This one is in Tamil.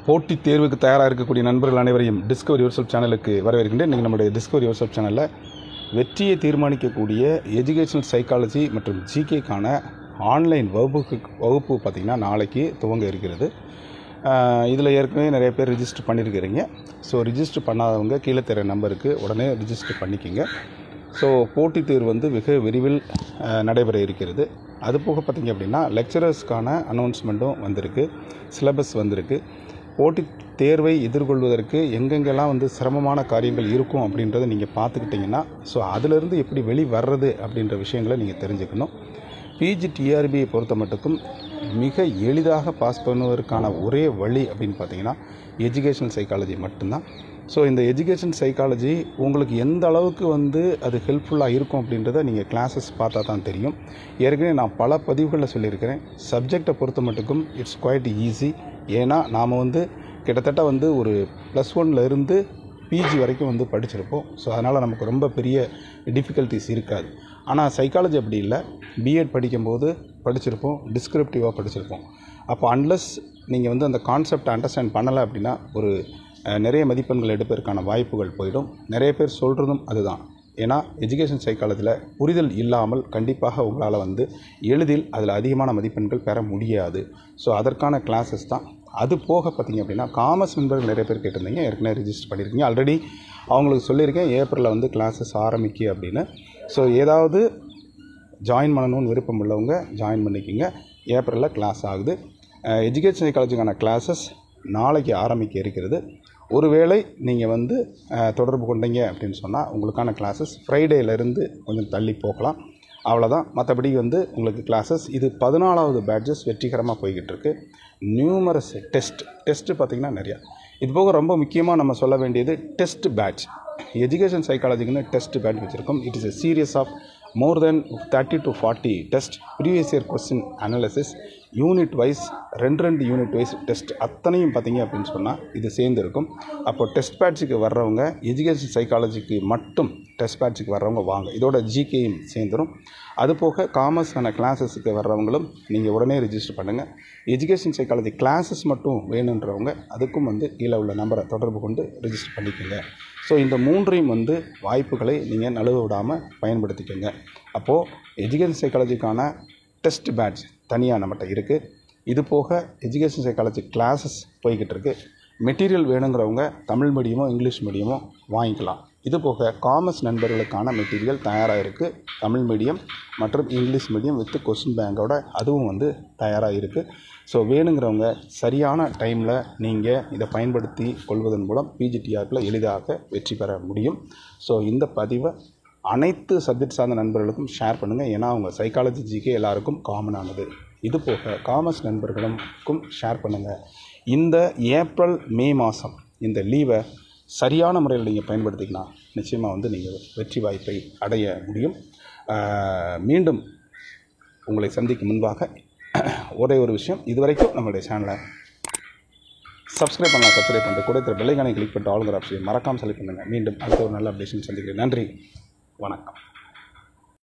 போட்டித் தேர்வுக்கு தயாராக இருக்கக்கூடிய நண்பர்கள் அனைவரையும் டிஸ்கவர் யுவர்செல்ஃப் சேனலுக்கு வரவேற்கின்றேன். இன்றைக்கி நம்முடைய டிஸ்கவர் யுவர்செல்ஃப் சேனலில் வெற்றியை தீர்மானிக்கக்கூடிய எஜுகேஷனல் சைக்காலஜி மற்றும் ஜிகேக்கான ஆன்லைன் வகுப்பு பார்த்திங்கன்னா நாளைக்கு துவங்க இருக்கிறது. இதில் ஏற்கனவே நிறைய பேர் ரிஜிஸ்டர் பண்ணியிருக்கிறீங்க. ஸோ ரிஜிஸ்டர் பண்ணாதவங்க கீழே தர நம்பருக்கு உடனே ரிஜிஸ்டர் பண்ணிக்கிங்க. ஸோ போட்டித் தேர்வு மிக விரைவில் நடைபெற இருக்கிறது. அது போக பார்த்திங்க அப்படின்னா லெக்சரர்ஸ்க்கான அனௌன்ஸ்மெண்ட்டும் வந்திருக்கு, சிலபஸ் வந்திருக்கு. போட்டித் தேர்வை எதிர்கொள்வதற்கு எங்கெங்கெல்லாம் சிரமமான காரியங்கள் இருக்கும் அப்படின்றத நீங்கள் பார்த்துக்கிட்டிங்கன்னா ஸோ அதிலிருந்து எப்படி வெளிவர்றது அப்படின்ற விஷயங்களை நீங்கள் தெரிஞ்சுக்கணும். பிஜிடிஆர்பியை பொறுத்த மட்டுக்கும் மிக எளிதாக பாஸ் பண்ணுவதற்கான ஒரே வழி அப்படின்னு பார்த்தீங்கன்னா எஜுகேஷனல் சைக்காலஜி மட்டும்தான். ஸோ இந்த எஜுகேஷன் சைக்காலஜி உங்களுக்கு எந்த அளவுக்கு அது ஹெல்ப்ஃபுல்லாக இருக்கும் அப்படின்றத நீங்கள் கிளாஸஸ் பார்த்தா தான் தெரியும். ஏற்கனவே நான் பல பதிவுகளில் சொல்லியிருக்கிறேன். சப்ஜெக்டை பொறுத்த மட்டுக்கும் இட்ஸ் குவைட் ஈஸி. ஏன்னா நாம் கிட்டத்தட்ட ஒரு +1 இருந்து பிஜி வரைக்கும் படிச்சிருப்போம். ஸோ அதனால் நமக்கு ரொம்ப பெரிய டிஃபிகல்ட்டிஸ் இருக்காது. ஆனால் சைக்காலஜி அப்படி இல்லை. பிஎட் படிக்கும்போது படிச்சிருப்போம், டிஸ்கிரிப்டிவாக படிச்சிருப்போம். அப்போ அன்லஸ் நீங்கள் அந்த கான்செப்டை அண்டர்ஸ்டாண்ட் பண்ணலை அப்படின்னா நிறைய மதிப்பெண்கள் எடுப்பதற்கான வாய்ப்புகள் போயிடும். நிறைய பேர் சொல்கிறதும் அதுதான். ஏன்னா எஜுகேஷன் சைக்காலஜியில் புரிதல் இல்லாமல் கண்டிப்பாக உங்களால் எளிதில் அதில் அதிகமான மதிப்பெண்கள் பெற முடியாது. ஸோ அதற்கான கிளாஸஸ் தான். அது போக பார்த்திங்க அப்படின்னா காமர்ஸ் நண்பர்கள் நிறைய பேர் கேட்டிருந்தீங்க, ஏற்கனவே ரிஜிஸ்டர் பண்ணியிருக்கீங்க. ஆல்ரெடி அவங்களுக்கு சொல்லியிருக்கேன் ஏப்ரலில் கிளாஸஸ் ஆரம்பிக்கு அப்படின்னு. ஸோ ஏதாவது ஜாயின் பண்ணணும்னு விருப்பம் உள்ளவங்க ஜாயின் பண்ணிக்கிங்க. ஏப்ரலில் கிளாஸ் ஆகுது. எஜுகேஷன் சைக்காலஜிக்கான கிளாஸஸ் நாளைக்கு ஆரம்பிக்க இருக்கிறது. ஒருவேளை நீங்கள் தொடர்பு கொண்டீங்க அப்படின்னு சொன்னால் உங்களுக்கான கிளாஸஸ் ஃப்ரைடேலேருந்து கொஞ்சம் தள்ளி போகலாம். அவ்வளோதான். மற்றபடி உங்களுக்கு கிளாஸஸ் இது 14வது பேட்சஸ் வெற்றிகரமாக போய்கிட்டு இருக்கு. நியூமரஸ் டெஸ்ட்டு பார்த்திங்கன்னா நிறையா. இது போக ரொம்ப முக்கியமாக நம்ம சொல்ல வேண்டியது டெஸ்ட் பேட்ச். எஜுகேஷன் சைக்காலஜிக்குன்னு டெஸ்ட் பேட்ச் வச்சுருக்கோம். It is a series of more than 30 to 40 test, previous year question analysis, unit wise 2 unit wise test அத்தனையும் பார்த்திங்க அப்படின்னு சொன்னால் இது சேர்ந்துருக்கும். அப்போ டெஸ்ட் பேட்சுக்கு வர்றவங்க எஜுகேஷன் சைக்காலஜிக்கு மட்டும் டெஸ்ட் பேட்சுக்கு வர்றவங்க வாங்க. இதோட ஜிகேயும் சேர்ந்துடும். அதுபோக காமர்ஸான கிளாஸஸுக்கு வர்றவங்களும் நீங்கள் உடனே ரிஜிஸ்டர் பண்ணுங்கள். எஜுகேஷன் சைக்காலஜி கிளாஸஸ் மட்டும் வேணுன்றவங்க அதுக்கும் கீழே உள்ள நம்பரை தொடர்பு கொண்டு ரிஜிஸ்டர் பண்ணிக்கோங்க. ஸோ இந்த மூன்றையும் வாய்ப்புகளை நீங்கள் நழுவ விடாமல் பயன்படுத்திக்கோங்க. அப்போது எஜுகேஷன் சைக்காலஜிக்கான டெஸ்ட் பேட்ச் தனியாக நம்மகிட்ட இருக்குது. இது போக எஜுகேஷன் சைக்காலஜி கிளாஸஸ் போய்கிட்டு இருக்குது. மெட்டீரியல் வேணுங்கிறவங்க தமிழ் மீடியமோ இங்கிலீஷ் மீடியமோ வாங்கிக்கலாம். இது போக காமர்ஸ் நண்பர்களுக்கான மெட்டீரியல் தயாராக இருக்குது. தமிழ் மீடியம் மற்றும் இங்கிலீஷ் மீடியம் வித் கொஸ்டின் பேங்கோட அதுவும் தயாராக இருக்குது. ஸோ வேணுங்கிறவங்க சரியான டைமில் நீங்கள் இதை பயன்படுத்தி கொள்வதன் மூலம் பிஜிடிஆர்பியில் எளிதாக வெற்றி பெற முடியும். ஸோ இந்த பதிவை அனைத்து சப்ஜெக்ட் சார்ந்த நண்பர்களுக்கும் ஷேர் பண்ணுங்கள். ஏன்னா அவங்க சைக்காலஜி ஜிகே எல்லாருக்கும் காமனானது. இது போக காமர்ஸ் நண்பர்களுக்கும் ஷேர் பண்ணுங்கள். இந்த ஏப்ரல் மே மாதம் இந்த லீவை சரியான முறையில் நீங்கள் பயன்படுத்திக்கலாம். நிச்சயமாக நீங்கள் வெற்றி வாய்ப்பை அடைய முடியும். மீண்டும் உங்களை சந்திக்கும் முன்பாக ஒரே ஒரு விஷயம், இதுவரைக்கும் நம்மளுடைய சேனலை சப்ஸ்கிரைப் பண்ணிட்டு கூட பெல் ஐகானை கிளிக் பண்ணிட்டு ஆளுங்கிற ஆப்ஷன் மறக்காமல் செலக்ட் பண்ணுங்கள். மீண்டும் அடுத்த ஒரு நல்ல அப்டேஷன் சந்திக்கிறேன். நன்றி, வணக்கம்.